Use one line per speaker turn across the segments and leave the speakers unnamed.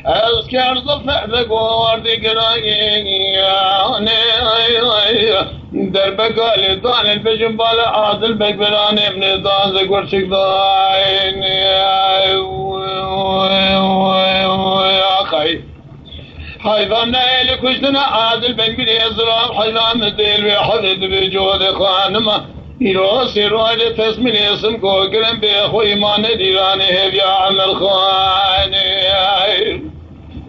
أذكر ضفع بقوار دربك قال طال البجنبال عادل بقبلان ابن ضازق ورشك ضاين يا أخي حيضنا إلي كشتنا عادل بقبل يزراب حيضان مديل ويحدد بجود خانمه يروسي روالي تسمي الاسم كوكرم بيخوي ما نديراني هيب يا عمل خاني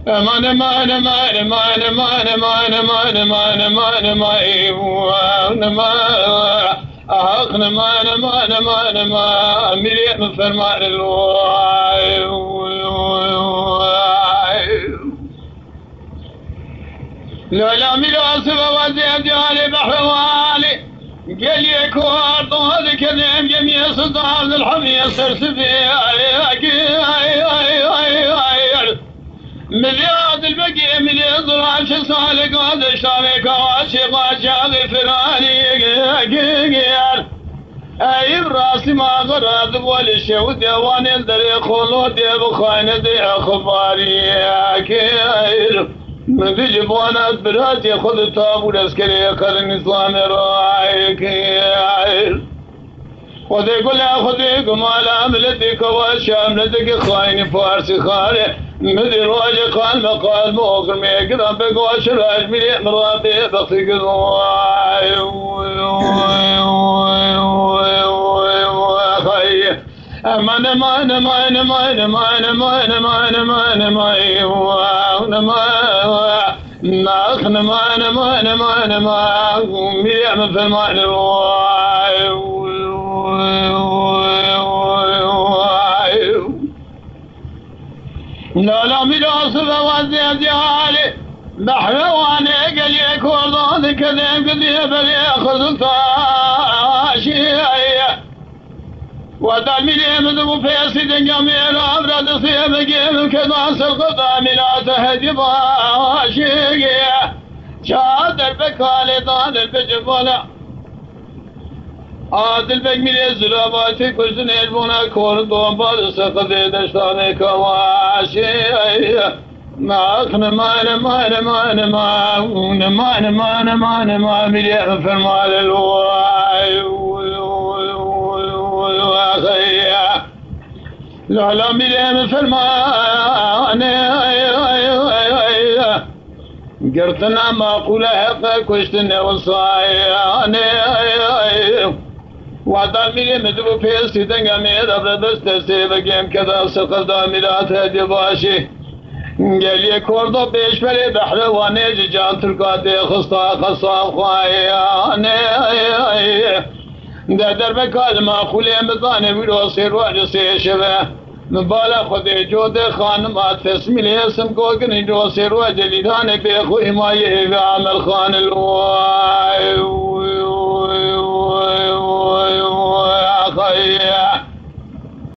أمان مان مان مان مان مان مان مان مان مان مان أخنا مان مان مان مان مليء من فرمان الواي لولا مليء سبا وزيد جالي بحوالي قال لي كوارد وهذا كذب جميع صدام الحمية سرسبي ملياد البقي من يضرع شصالك هذا شامي كواشي غاشاغي فراني اي براسي ما غراد ولا شيء وديوان يلدري خلودي بخاينة دي اخباري من ذي جبوانات براتي خذ طابور عسكري قرن اسلام رايك خذي قل خذي قمال عملتك وشاملتك خاين فارسي خالي مدي الواجه قال مقال موقر ميقرا بقواش راج مليء مرابي بخيك أمان مان مان مان مان مان مان مان مان مان مان مان مليء من فرمان لا ملاص فوزي جالي بحرواني قال لي كوردون كذب قد بلي أخذ طاشي ودال ملي مذبو فيسي دنجامير أبرد صيب قيم كداس القضاء ملا تهدي باشي شاد البكالي طال البجبولا عادل بك ملي الزراباتي كشتن يجبونا كوردون بالسقضي دشتاني كواشي ما أخنا مان مان مان مان مان مان مان مان ملي فرمال الواي لا لا ملي فرمان قرتنا ما قول حق كشتنا وصاياني وعدال ملي مدبو في سيدنغا ميد أبردست سيبقيم كذا سقضا ملات هدي باشي قال لي كوردو بيش بلي بحرواني جيجان تركاتي خصا خصا خواياني در بکال ما خولی مزانه ویرو سیرو جسی شبه مبالا خودی جود خانمات فسمیلی اسم کو کنی جو سیرو جلیدانه بی خوی مایه و عمل خان الوای